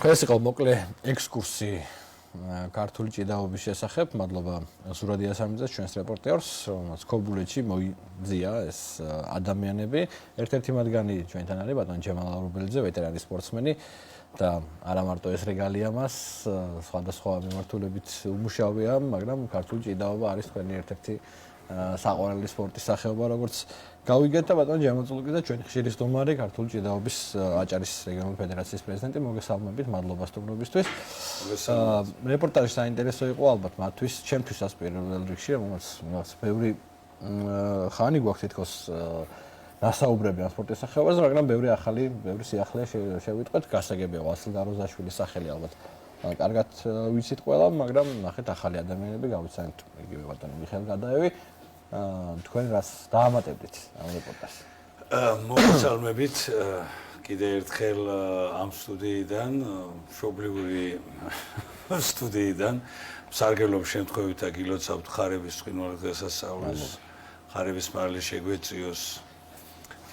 ეს იყო მოკლე ექსკურსი ქართული ჭიდაობის შესახებ. მადლობა ზურაბ იასამიძეს, ჩვენს რეპორტერს, რომელსაც ქობულეთში მოიძია ეს ადამიანები. ერთ-ერთი მათგანი ჩვენთან არის ბატონ ჯემალ ავრუბელიძე, ვეტერანი სპორტსმენი და არა მარტო ეს რეგალია მას, სხვადასხვა მიმართულებით უმუშავია, მაგრამ ქართული ჭიდაობა არის თქვენი ერთ-ერთი საყვარელი სპორტის სახეობა, როგორც გავიგეთ და ბატონ ჯემალ წულუკიძე, ჩვენი ხშირი სტუმარი, ქართული ჭიდაობის აჭარის რეგიონული ფედერაციის პრეზიდენტი, მოგესალმებით, მადლობა სტუმრობისთვის. რეპორტაჟი საინტერესო იყო ალბათ მათთვის, ჩემთვისაც პირველ რიგში, რომელსაც ბევრი ხანი გვაქვს თითქოს ნასაუბრები ამ სპორტის სახეობაზე, მაგრამ ბევრი სიახლე შევიტყვეთ, გასაგებია ვასილ გაროზაშვილის სახელი ალბათ. კარგად ვიცით ყველა, მაგრამ ნახეთ ახალი ადამიანები გავიცანთ, იგივე ბატონი მიხეილ გადაევი. თქვენ რას დაამატებდით ამ რეპორტაჟში? მოგესალმებით კიდე ერთხელ ამ სტუდიიდან, მშობლიური სტუდიიდან. სარგებლობ შემთხვევით აგილოცავთ ხარების ცხინვალის დღესასწაულის, ხარების მარილი შეგვეწიოს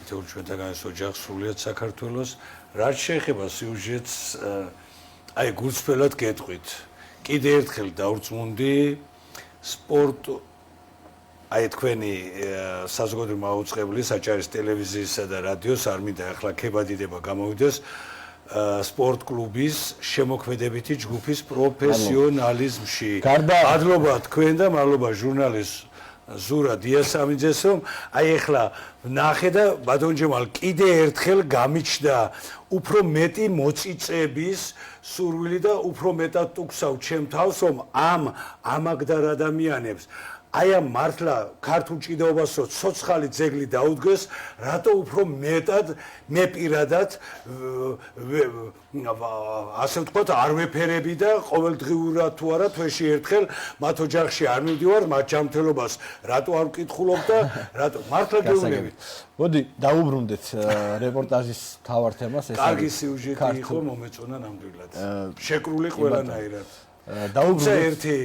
თითოეულ ჩვენთაგანის ოჯახს სრულიად საქართველოს. რაც შეეხება სიუჟეტს, აი გულწრფელად გეტყვით. კიდე ერთხელ დავრწმუნდი სპორტ აი თქვენი საზოგადოებრივი მაუწყებლის აჭარის ტელევიზიისა და რადიოს არ მინდა ახლა ქებადიდება გამოვიდეს სპორტ კლუბის შემოქმედებითი ჯგუფის პროფესიონალიზმში. მადლობა თქვენ და მადლობა ჟურნალისტ ზურაბ იასამიძეს, რომ აი ახლა ნახე და ბატონ ჯემალ კიდე ერთხელ გამიჩნდა უფრო მეტი მოწიწების სურვილი და უფრო მეტად ტუქსავ ჩემ თავს, რომ ამ ამაგდარ ადამიანებს აი ამ მართლა ქართულ ჭიდაობას რო ცოცხალი ძეგლი დაუდგეს, რატო უფრო მეტად მე პირადად ასე ვთქვათ არ ვეფერები და ყოველდღიურად თუ არა თვეში ერთხელ მათ ოჯახში არ მივდივარ, მათ ჯანმრთელობას რატო არ ვკითხულობ და რატო მართლა გეუბნებით. მოდი დაუბრუნდეთ რეპორტაჟის მთავარ თემას. ეს კარგი სიუჟეტი იყო, მომეწონა ნამდვილად. შეკრული ყველანაირად. დაუბრუნდეთ ერთი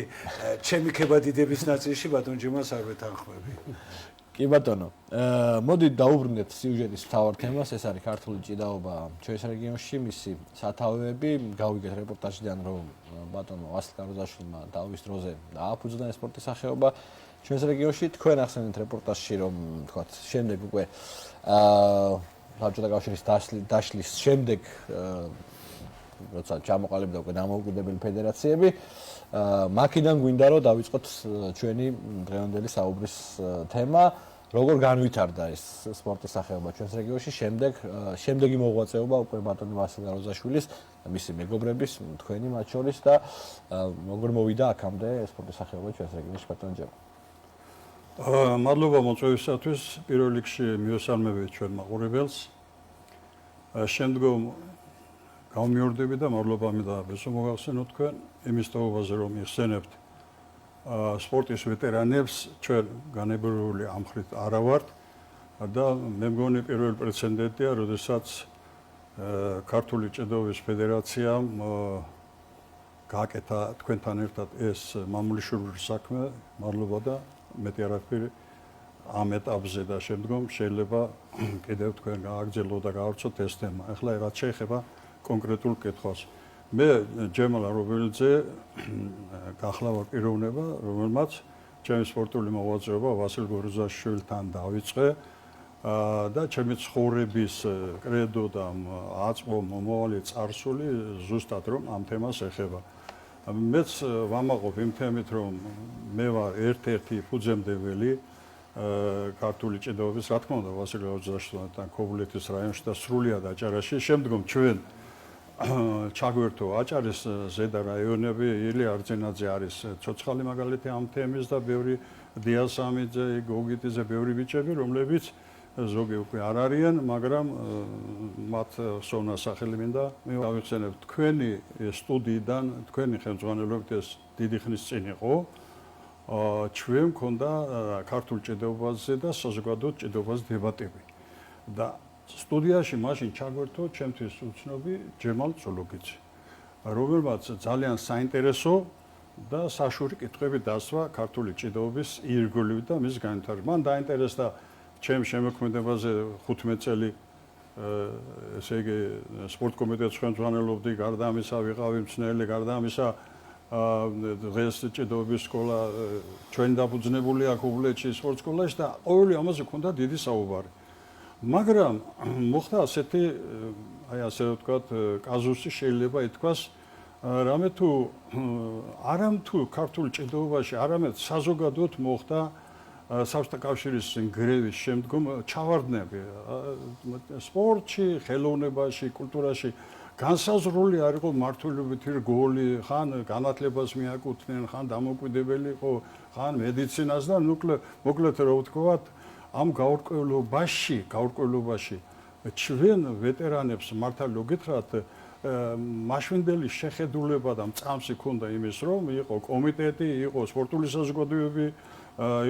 ჩემი ქებადიდების ნაწილში ბატონ ჯემალს არ ვეთანხმები. კი ბატონო, მოდი დაუბრუნდეთ სიუჟეტის მთავარ თემას, ეს არის ქართული ჭიდაობა ჩვენს რეგიონში, მისი სათავეები. გავიგეთ რეპორტაჟიდან, რომ ბატონო ვასილ გაროზაშვილმა დავის დროზე დააფუძნა ეს სპორტის სახეობა ჩვენს რეგიონში. თქვენ ახსენეთ რეპორტაჟში, რომ თქვათ, შემდეგ უკვე საბჭოთა კავშირის დაშლის შემდეგ როცა ჩამოყალიბდა უკვე დამოუკიდებელი ფედერაციები, მაქედან გვინდა რომ დავიწყოთ ჩვენი დღევანდელი საუბრის თემა, როგორ განვითარდა ეს სპორტის სახეობა ჩვენს რეგიონში, შემდეგი მოღვაწეობა უკვე ბატონი ვასილ გაროზაშვილის და მისი მეგობრების, თქვენი მათ შორის და როგორ მოვიდა აქამდე სპორტის სახეობა ჩვენს რეგიონში, ბატონ ჯემალ. მადლობა მოწვევისათვის, პირველ რიგში მივესალმებით ჩვენ მაყურებელს. შემდგომ გამიორდები და მადლობა მინდა ბესო მოგახსენოთ თქვენ იმის თაობაზე, რომ იხსენებთ სპორტის ვეტერანებს, ჩვენ განებრივული ამხრით არა ვართ და მე მგონი პირველი პრეცედენტია, როდესაც ქართული ჭიდაობის ფედერაციამ გააკეთა თქვენთან ერთად ეს მამულიშვილის საქმე, მადლობა და მეტი არაფერი ამ ეტაპზე და შემდგომ შეიძლება კიდევ თქვენ გააგრძელოთ და გაარჩოთ ეს თემა. ახლა რაც შეეხება კონკრეტულ კითხვას. მე ჯემალ ავრუბელიძე გახლავარ პიროვნება, რომელმაც ჩემი სპორტული მოღვაწეობა ვასილ გაროზაშვილთან დავიწყე და ჩემი ცხოვრების კრედო და აწმო მომავალი წარსული ზუსტად რომ ამ თემას ეხება. მეც ვამაყობ იმ თემით, რომ მე ვარ ერთ-ერთი ფუძემდებელი ქართული ჭიდაობის, რა თქმა უნდა, ვასილ გაროზაშვილთან ქობულეთის რაიონში და სრულიად აჭარაში. შემდგომ ჩვენ ჩაგვერთო აჭარის ზედა რაიონები, ილი არძენაძე არის ცოცხალი მაგალითი ამ თემის და ბევრი დიასამიძე, გოგიტიძე, ბევრი ბიჭები, რომლებიც ზოგი უკვე არ არიან, მაგრამ მათ სონა სახელი მინდა მივახსენებ. თქვენი სტუდიიდან, თქვენი ხელმძღვანელობით ეს დიდი ხნის წინ იყო. ჩვენ მქონდა ქართულ ჭიდაობაზე და საზოგადო ჭიდაობაზე დებატები. და სტუდიაში მაშინ ჩაგვერთო ჩემთვის უცნობი ჯემალ წულუკიძე, რომელმაც ძალიან საინტერესო და საშუალო კითხვები დასვა ქართული ჭიდაობის ირგვლივ და მის განვითარებაში. მან დაინტერესდა ჩემ შემოქმედებაზე 15 წელი ესე იგი სპორტ კომიტეტს ხელმძღვანელობდი, გარდა ამისა ვიყავი მცნელი, გარდა ამისა დღეს ჭიდაობის სკოლა ჩვენ დაფუძნებული აქ უბლეთში სპორტ სკოლაში და ყოველი ამაზე ქონდა დიდი საუბარი. მაგრამ მოხდა ასეთი აი ასე ვთქვათ კაზუსი შეიძლება ითქვას რამე თუ არამთუ ქართულ ჭიდაობაში, არამედ საზოგადოდ მოხდა საბჭოთა კავშირის გრევის შემდგომ ჩავარდნები სპორტში, ხელოვნებაში, კულტურაში განსაზღვრული არ იყო მართლობითი რგოლი, ხან განათლებას მიაკუთვნენ, ხან დამოუკიდებელი იყო, ხან მედიცინას და მოკლედ რა ვთქვათ, ამ გაურკვევლობაში ჩვენ ვეტერანებს მართალ გითხრათ მაშინდელი შეხედულება და მწამსი ქონდა იმის რომ იყო კომიტეტი, იყო სპორტული საზოგადოებები,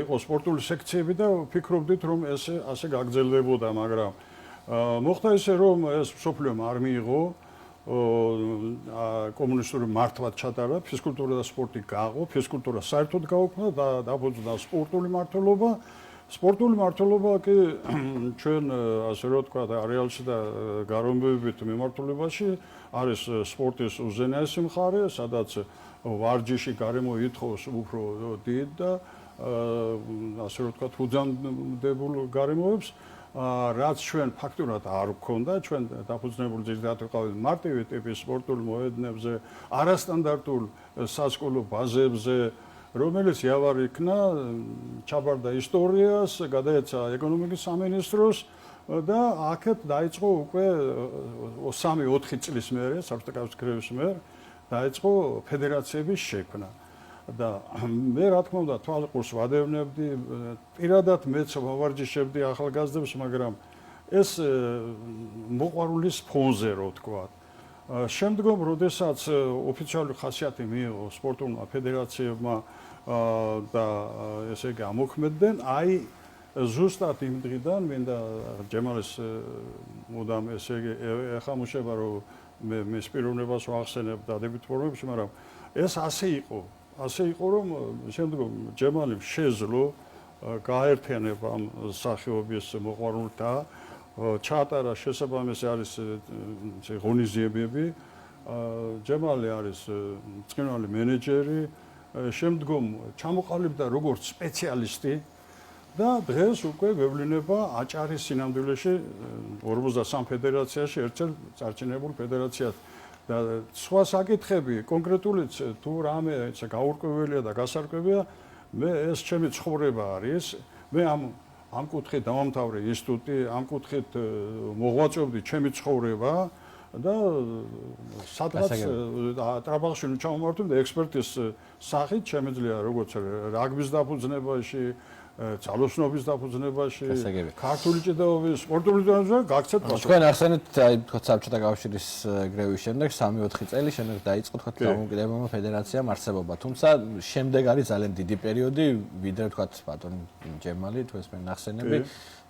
იყო სპორტული სექციები და ვფიქრობდით რომ ასე გაგრძელდებოდა, მაგრამ მოხდა ისე რომ ეს სოფლიომ არ მიიღო კომუნისტური მართვა ჩატარა, ფიზკულტურა და სპორტი გააღო, ფიზკულტურა საერთოდ გაუქმდა და დაფუძნდა სპორტული მართლობა. სპორტული მართლობა კი ჩვენ ასე რომ ვთქვათ, რეალში და გარემოებით მიმართულებაში არის სპორტის უზენაესი მხარე, სადაც ვარჯიში გარემო ითხოვს უფრო დიდ და ასე რომ ვთქვათ, უძამდებულ გარემოებს, რაც ჩვენ ფაქტურად არ გვქონდა, ჩვენ დაფუძნებული ძირითადად ვიყავით მარტივი ტიპის სპორტულ მოედნებზე, არასტანდარტულ სასკოლო ბაზებზე, რომელიც იავარ იქნა, ჩაბარდა ისტორიას, გადაეცა ეკონომიკის სამინისტროს და აქეთ დაიწყო უკვე 3-4 წლის მერე, საბჭოთა კავშირის გრევის მერე დაიწყო ფედერაციების შექმნა. და მე რა თქმა უნდა თვალყურს ვადევნებდი, პირადად მეც ვავარჯიშებდი ახალგაზრდებს, მაგრამ ეს მოყვარულის ფონზე რო ვთქვათ. შემდგომ, როდესაც ოფიციალური ხასიათი მიიღო სპორტულმა ფედერაციებმა და ესე იგი ამოქმედდნენ, აი ზუსტად იმ დღიდან მინდა ჯემალის მუდამ ესე იგი ეხამუშება რომ მე მის პიროვნებას ვახსენებ დადებით ფორმებში, მაგრამ ეს ასე იყო რომ შემდგომ ჯემალიმ შეძლო გააერთიანება ამ სახეობის მოყვარულთა ჩაატარა შესაბამისი არის ღონისძიებები, ჯემალი არის წყინვალი მენეჯერი, შემდგომ ჩამოყალიბდა როგორც სპეციალისტი და დღეს უკვე გვევლინება აჭარის სინამდვილეში 53 ფედერაციაში ერთ-ერთ წარჩინებულ ფედერაციას და სხვა საკითხები კონკრეტულიც თუ რამე გაურკვეველია და გასარკვევია, მე ეს ჩემი ცხოვრება არის, მე ამ კუთხით დავამთავრე ინსტიტუტი, ამ კუთხით მოღვაწეობდი ჩემი ცხოვრება და სადღაც ტრაბაღში ჩამოვარდნი და ექსპერტის სახით შემეძლია როგორც რაგბის დაფუძნებაში, ძალოსნობის დაფუძნებაში, ქართული ჭიდაობის, სპორტული ჭიდაობის გაქცეთ პასუხი. თქვენ ახსენეთ, აი თქო საბჭოთა კავშირის გრევის შემდეგ 3-4 წელი შემდეგ დაიწყო თქო დამოუკიდებლობა ფედერაციამ არსებობა. თუმცა შემდეგ არის ძალიან დიდი პერიოდი, ვიდრე თქო ბატონი ჯემალი, თუ ეს მე ნახსენები,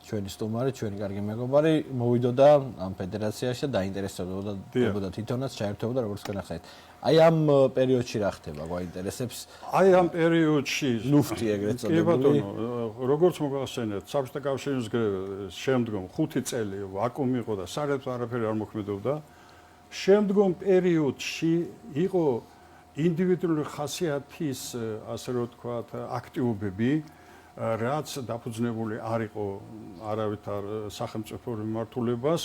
ჩვენი სტუმარი, ჩვენი კარგი მეგობარი მოვიდოდა ამ ფედერაციაში და დაინტერესებოდა თვითონაც ჩაერთვებოდა როგორც თქვენ ახსენეთ. აი ამ პერიოდში რა ხდება, გვაინტერესებს? აი ამ პერიოდში ლუფტი ეგრეთ წოდებული. კი ბატონო, როგორც მოგახსენეთ, საბჭოთა კავშირის გრევის შემდგომ 5 წელი ვაკუუმი იყო და საერთოდ არაფერი არ მოქმედებდა. შემდგომ პერიოდში იყო ინდივიდუალური ხასიათის, ასე რომ ვთქვათ, აქტივობები, რაც დაფუძნებული არ იყო არავითარ სახელმწიფო მიმართულებას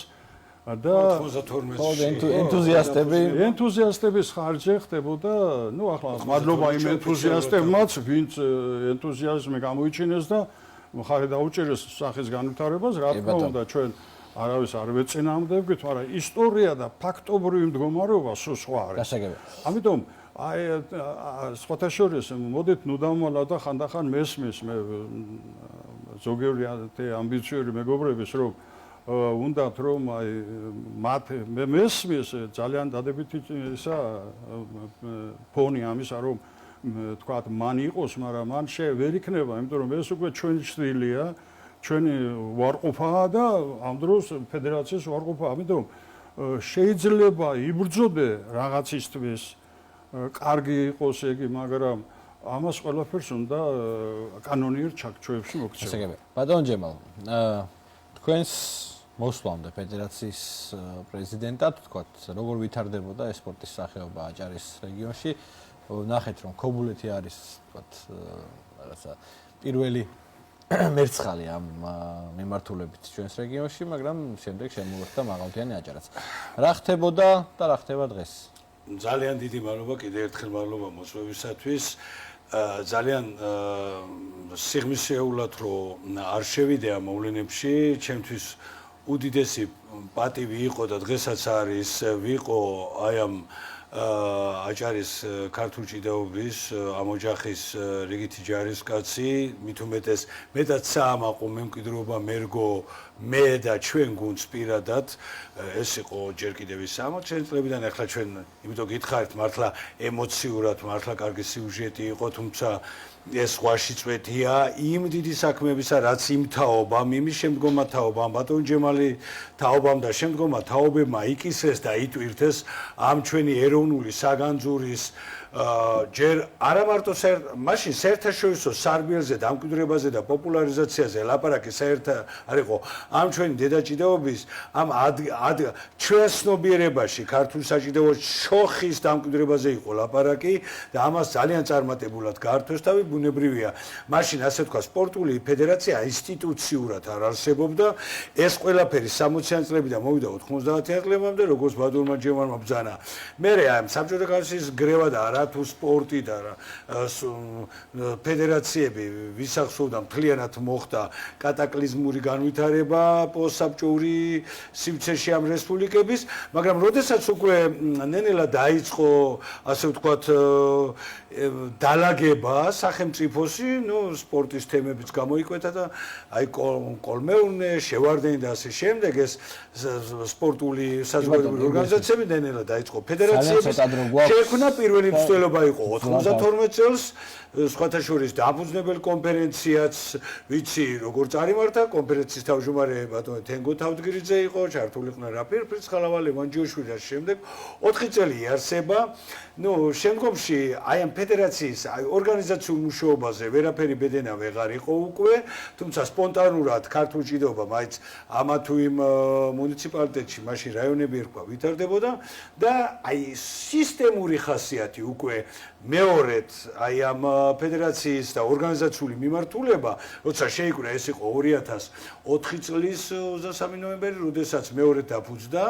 და 92 ენთუზიასტების ხარჯზე ხდებოდა, ნუ ახლა მადლობა იმ ენთუზიასტებმაც, ვინც ენთუზიაზმი გამოიჩინეს და მხარი დაუჭერეს სახის განვითარებას, რა თქმა უნდა ჩვენ არავის არ ვეწინააღმდეგებით, მაგრამ ისტორია და ფაქტობრივი მდგომარეობა სულ სხვა არის. ამიტომ აი სხვათა შორის მოდით ნუ დავმალა და ხანდახან მესმის მე ზოგიერთი ამბიციური მეგობრების რომ უნდათ რომ აი მათ მესმის ძალიან დადებითი ისა ფონი ამისა რომ თქვათ მან იყოს, მაგრამ მან ვერ იქნება, იმიტომ რომ ეს უკვე ჩვენი შვილია, ჩვენი უარყოფაა და ამ დროს ფედერაციის უარყოფაა, ამიტომ შეიძლება იბრძოდე რაღაცისთვის კარგი იყოს იგი, მაგრამ ამას ყველაფერს უნდა კანონიერ ჩაქჩოებში მოქცევა. ბატონ ჯემალ, თქვენს მოსვლამდე ფედერაციის პრეზიდენტად, თქვათ, როგორ ვითარდებოდა ეს სპორტის სახეობა აჭარის რეგიონში. ნახეთ, რომ ქობულეთი არის, თქვათ, რაღაცა პირველი მერცხალი ამ მიმართულებით ჩვენს რეგიონში, მაგრამ შემდეგ შემოერთდა მაღალმთიანი აჭარაც. რა ხდებოდა და რა ხდება დღეს? ძალიან დიდი მადლობა, კიდევ ერთხელ მადლობა მოსვევისათვის. ძალიან სიღრმისეულად რომ არ შევიდე ამ მოვლენებში, ჩემთვის უდიდესი პატივი იყო და დღესაც არის ვიყო აი ამ აჭარის ქართული ჭიდაობის ამ ოჯახის რიგითი ჯარისკაცი, მით უმეტეს მეტად საამაყო მემკვიდრეობა მერგო მე და ჩვენ გუნდს პირადად ეს იყო ჯერ კიდევ ის 60 წლებიდან ახლა ჩვენ იმიტომ გითხარით მართლა ემოციურად მართლა კარგი სიუჟეტი იყო თუმცა ეს ღვაში წვეთია იმ დიდი საქმეებისა რაც იმ თაობამ იმის შემდგომა თაობამ ბატონ ჯემალი თაობამ და შემდგომა თაობებმა იკისრეს და იტვირთეს ამ ჩვენი ეროვნული საგანძურის ჯერ არა მარტო მაშინ საერთაშორისო სარბიელზე დამკვიდრებაზე და პოპულარიზაციაზე ლაპარაკი საერთოდ არ იყო ამ ჩვენი დედაჭიდაობის ამ ჩვენ ცნობიერებაში ქართული საჭიდაო შოხის დამკვიდრებაზე იყო ლაპარაკი და ამას ძალიან წარმატებულად გართვეს და ბუნებრივია მაშინ ასე თქვა სპორტული ფედერაცია ინსტიტუციურად არ არსებობდა ეს ყველაფერი 60-იან წლებიდან მოვიდა 90-იან წლებამდე როგორც ბადურმა ჯემალმა ბრძანა მე ამ საბჭოთა კავშირის გრევა და რა თუ სპორტი და ფედერაციები ვისახსოვდა მთლიანად მოხდა კატაკლიზმური განვითარება პოსტსაბჭოური სივრცეში ამ რესპუბლიკების მაგრამ როდესაც უკვე ნენელა დაიწყო ასე ვთქვათ დალაგება სახელმწიფოში ნუ სპორტის თემებიც გამოიკვეთა და აი კოლმეურნე შევარდენი და ასე შემდეგ ეს სპორტული საზოგადოებრივი ორგანიზაციები ნენელა დაიწყო ფედერაციების შექმნა პირველი მცდელობა იყო 92 წელს სხვათა შორის დამფუძნებელი კონფერენციაც ვიცი როგორ წარიმართა კონფერენციის თავმჯდომარე ბატონი თენგო თავდგირიძე იყო ჩართული იყვნენ რაფირ ფრიცხალავა ლევანჯიშვილი და შემდეგ 4 წელი იარსება ნუ შემდგომში აი ამ ფედერაციის აი ორგანიზაციულ მუშაობაზე ვერაფერი ბედენა ვეღარ იყო უკვე თუმცა სპონტანურად ქართული ჭიდაობა მაინც ამა თუ იმ მუნიციპალიტეტში მაშინ რაიონები ერქვა ვითარდებოდა და აი სისტემური ხასიათი უკვე მეორედ აი ამ ფედერაციის და ორგანიზაციული მიმართულება, როცა შეიკრა ეს იყო 2004 წლის 23 ნოემბერი, როდესაც მეორე დაფუძნდა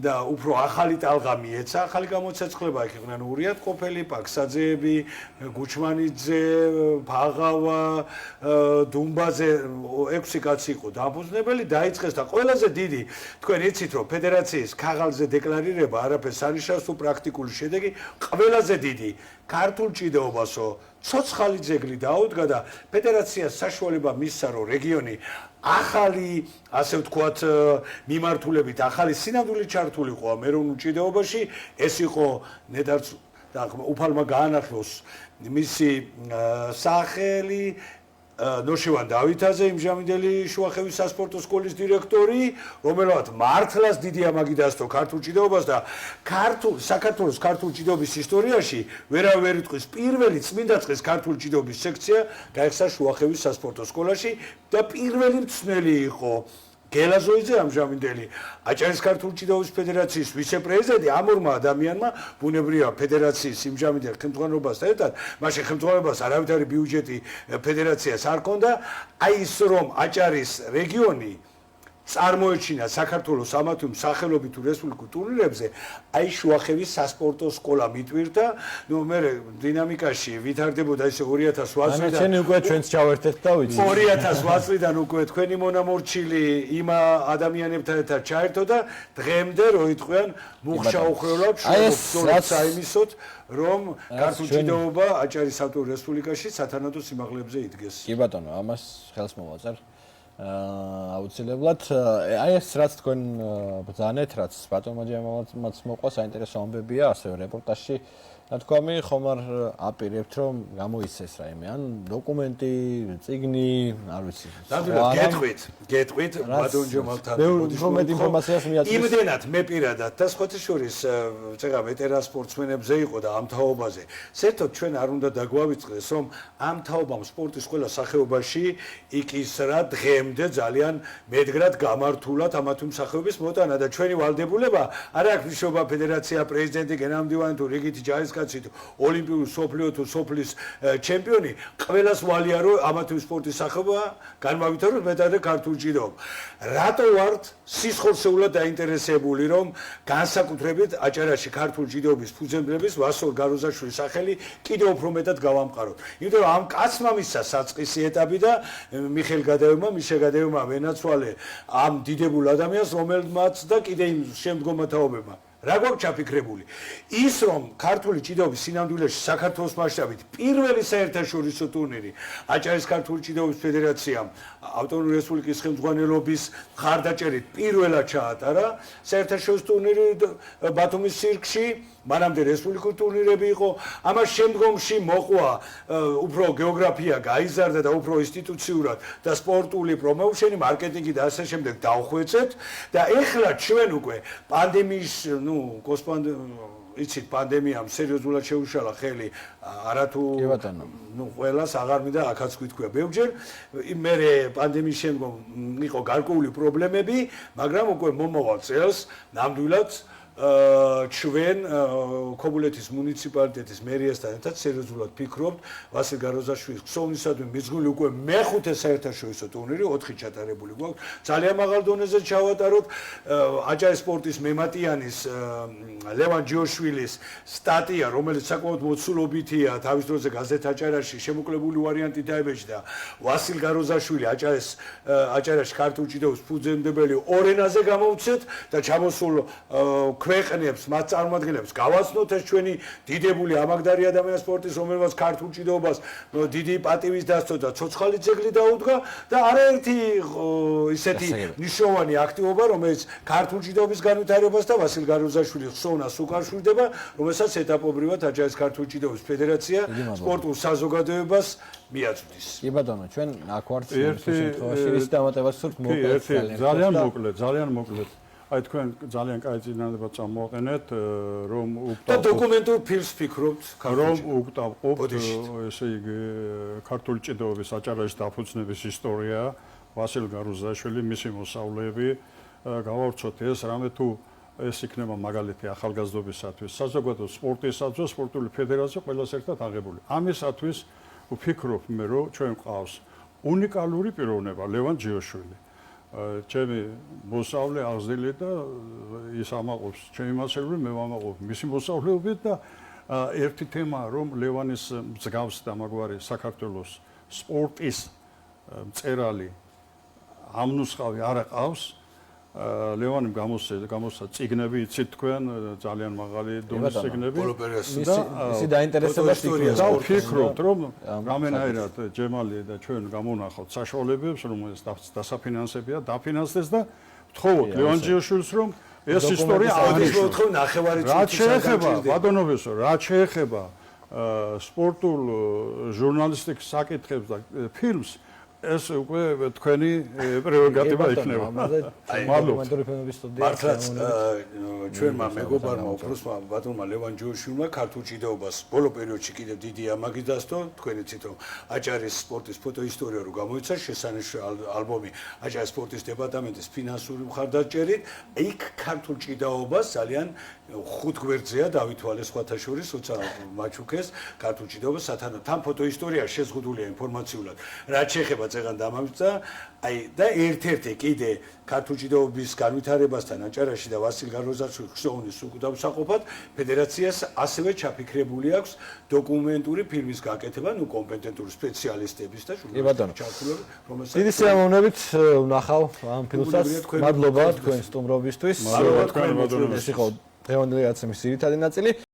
და უფრო ახალი ტალღა მიეცა, ახალი გამოცეცხლება იქ იყვნენ ურიად ყოფილი პაქსაძეები, გუჩმანიძე, ფაღავა, დუმბაძე 6 კაცი იყო დაფუძნებელი, დაიწყეს და ყველაზე დიდი თქვენ იცით რომ ფედერაციის ქაღალდზე დეკლარირება არაფერს არნიშნავს თუ პრაქტიკული შედეგი ყველაზე დიდი ქართულ ჭიდაობასო ცოცხალი ძეგლი დაუდგა და ფედერაციას საშუალება მისცა რომ რეგიონი ახალი ასე ვთქვათ მიმართულებით ახალი სინამდვილით ჩართულიყო ამ ეროვნულ ჭიდაობაში ეს იყო ნედარც და უფალმა გაანახლოს მისი სახელი ნოშევან დავითაძე იმჟამინდელი შუახევის სასპორტო სკოლის დირექტორი რომელმაც მართლაც დიდი ამაგი დასწრო ქართულ ჭიდაობას და საქართველოს ქართულ ჭიდაობის ისტორიაში ვერავერ იტყვის პირველი წმინდა წყლის ქართული ჭიდაობის სექცია გაიხსნა შუახევის სასპორტო სკოლაში და პირველი მწვრთნელი იყო გელაზოიძე ამჟამინდელი აჭარის ქართული ჭიდაობის ფედერაციის ვიცე-პრეზიდენტი ამ ორმა ადამიანმა ბუნებრივია ფედერაციის იმჟამინდელ ხელმძღვანელობასთან ერთად მაშინ ხელმძღვანელობას არავითარი ბიუჯეტი ფედერაციას არ ჰქონდა აი ის რომ აჭარის რეგიონი წარმოეჩინა საქართველოს ამა თუ იმ სახელობითი რესპუბლიკურ ტურნირებზე აი შუახევის სასპორტო სკოლა მიტვირთა ნუ მე დინამიკაში ვითარდებოდა ესე 2008 წლიდან ჩვენ უკვე ჩვენც ჩავერთეთ და ვიცი 2008 წლიდან უკვე თქვენი მონამორჩილი იმ ადამიანებთან ერთად ჩაერთო და დღემდე რო იტყვიან მუხშაუხრევლად შევწოდოთ საიმისოთ რომ ქართული ჭიდაობა აჭარის ავტონომურ რესპუბლიკაში სათანადო სიმაღლეებზე იდგეს კი ბატონო ამას ხელს მოვაწერ აუცილებლად აი ეს რაც თქვენ ბრძანეთ რაც ბატონმა ჯემალმაც მოყვა საინტერესო ამბებია ასევე რეპორტაჟში ნათქვამი ხომ არ აპირებთ რომ გამოიცეს რაიმე ან დოკუმენტი წიგნი არ ვიცი გეტყვით ბატონ ჯემალთან უფრო მეტ ინფორმაციას მიაწვის იმდენად მე პირადად და სხვათა შორის წეგა ვეტერან სპორტსმენებზე იყო და ამ თაობაზე საერთოდ ჩვენ არ უნდა დაგვავიწყდეს რომ ამ თაობამ სპორტის ყველა სახეობაში იკისრა დღემდე დღემდე ძალიან მედგრად გამართულად ამა თუ იმ სახეობის მოტანა და ჩვენი ვალდებულება არ აქვს მნიშვნელობა ფედერაცია, პრეზიდენტი, გენერალ-მდივანი თუ რიგითი ჯარისკაცი თუ ოლიმპიური სოფლიო თუ სოფლის ჩემპიონი, ყველას ვალია რომ ამა თუ იმ სპორტის სახეობა განმავითაროთ მეტად ქართული ჭიდაობა. რატო ვართ სისხლსეულად დაინტერესებული რომ განსაკუთრებით აჭარაში ქართული ჭიდაობის ფუძემდებლების ვასილ გაროზაშვილის სახელი კიდევ უფრო მეტად გავამყაროთ. იმიტომ რომ ამ კაცმა მისცა საწყისი ეტაპი და მიხეილ გადაევმა ვენაცვალე ამ დიდებულ ადამიანს, რომელმაც და კიდე იმ შემდგომათაობებმა რა გვაქვს ჩაფიქრებული? ის რომ ქართული ჭიდაობის სინამდვილეში საქართველოს მასშტაბით პირველი საერთაშორისო ტურნირი აჭარის ქართული ჭიდაობის ფედერაციამ ავტონომიური რესპუბლიკის ხელმძღვანელობის მხარდაჭერით პირველად ჩაატარა საერთაშორისო ტურნირი ბათუმის ცირკში. მანამდე რესპუბლიკური ტურნირები იყო. ამას შემდგომში მოყვა უფრო გეოგრაფია გაიზარდა და უფრო ინსტიტუციურად და სპორტული პრომოუშენი, მარკეტინგი და ასე შემდეგ დავხვეწეთ და ეხლა ჩვენ უკვე პანდემიის, იცით, პანდემიამ სერიოზულად შეუშალა ხელი არათუ ყველას აღარ მინდა აქაც გითქვია ბევრჯერ. მე პანდემიის შემდგომ იყო გარკვეული პრობლემები, მაგრამ უკვე მომავალ წელს ნამდვილად ჩვენ ქობულეთის მუნიციპალიტეტის მერიასთან ერთად სერიოზულად ფიქრობთ ვასილ გაროზაშვილის ხსოვნისადმი მიძღვნილი უკვე მეხუთე საერთაშორისო ტურნირი 4 ჩატარებული გვაქვს. ძალიან მაღალ დონეზე ჩავატაროთ. აჭარის სპორტის მემატიანის ლევან ჯიოშვილის სტატია, რომელიც საკმაოდ მოცულობითია თავის დროზე გაზეთ აჭარაში შემოკლებული ვარიანტით დაიბეჭდა. ვასილ გაროზაშვილი აჭარაში ქართული ჭიდაობის ფუძემდებელი ორ ენაზე გამოვცეთ და ჩამოსულ ქვეყნებს, მათ წარმოადგენლებს გავაცნოთ ეს ჩვენი დიდებული ამაგდარი ადამიანის სპორტის, რომელმაც ქართულ ჭიდაობას დიდი პატივის დასწო და ცოცხალი ძეგლი დაუდგა და არაერთი ისეთი მნიშვნელოვანი აქტივობა, რომელიც ქართულ ჭიდაობის განვითარებას და ვასილ გაროზაშვილის ხსოვნას უკავშირდება, რომელსაც ეტაპობრივად აჭარის ქართული ჭიდაობის ფედერაცია სპორტულ საზოგადოებას მიაწვდის. კი ბატონო, ჩვენ აქ ვართ შემთხვევაში ის დამატებას ვსურთ მოკლედ ძალიან მოკლედ. აი თქვენ ძალიან კაი წინადადება წამოაყენეთ, რომ და დოკუმენტურ ფილმს ფიქრობთ, რომ უგტავყოფთ, ესე იგი, ქართული ჭიდაობის აჭარაში დაფუძნების ისტორია, ვასილ გაროზაშვილი, მისი მოსავლეები, გავავრცოთ ეს, რამე თუ ეს იქნება მაგალითი ახალგაზრდობისათვის, საზოგადო სპორტისათვის, სპორტული ფედერაცია ყველას ერთად აღებული. ამისათვის ვფიქრობ მე, რომ ჩვენ ყავს უნიკალური პიროვნება ლევან ჯიოშვილი. ჩემი მოსავლე აღზრდილი და ის ამაყობს ჩემი მასწავლებელი, მე ვამაყობ მისი მოსავლეობით და ერთი თემა რომ ლევანის მსგავს და მაგვარი საქართველოს სპორტის მწერალი ამ ნუსხავი არ აყავს. ლევანიმ გამოსცა წიგნები, იცით თქვენ, ძალიან მაღალი დონის წიგნები. მისი დაინტერესება ვფიქრობთ, რომ რამენაირად ჯემალი და ჩვენ გამონახავთ საშუალებებს, რომ ეს დასაფინანსებია, დაფინანსდეს და ვთხოვოთ ლევან ჯიოშვილს, რომ ეს ისტორია აღნიშნოს. რაც შეეხება, ბატონობიოსო, რაც შეეხება სპორტულ ჟურნალისტიკის საკითხებს და ფილმს, ეს უკვე თქვენი პრეროგატივა იქნება. მართლაც ჩვენმა მეგობარმა უფროსმა ბატონმა ლევან ჯიოშვილმა ქართულ ჭიდაობას ბოლო პერიოდში კიდევ დიდი ამაგი დასდო. თქვენ იცით რომ აჭარის სპორტის ფოტოისტორია რო გამოიცა შესანიშნავი ალბომი აჭარის სპორტის დეპარტამენტის ფინანსური მხარდაჭერით, იქ ქართულ ჭიდაობას ძალიან ხუთ გვერდზეა დავითვალე სხვათა შორის, როცა მაჩუქეს ქართულ ჭიდაობას სათანადო თან ფოტოისტორია შეზღუდულია ინფორმაციულად. რაც შეეხება წეგან დამამწა, აი და ერთ-ერთი კიდე ქართულ ჭიდაობის განვითარებასთან აჭარაში და ვასილ გაროზაშვილის ხსოვნის უკდავსაყოფად ფედერაციას ასევე ჩაფიქრებული აქვს დოკუმენტური ფილმის გაკეთება, კომპეტენტური სპეციალისტების და ჟურნალისტების ჩართულობა, რომელსაც დიდი სიამოვნებით ვნახავ ამ ფილმსაც. მადლობა თქვენ სტუმრობისთვის. მადლობა თქვენ ეს იყო დღევანდელი რაცემის ძირითადი ნაწილი.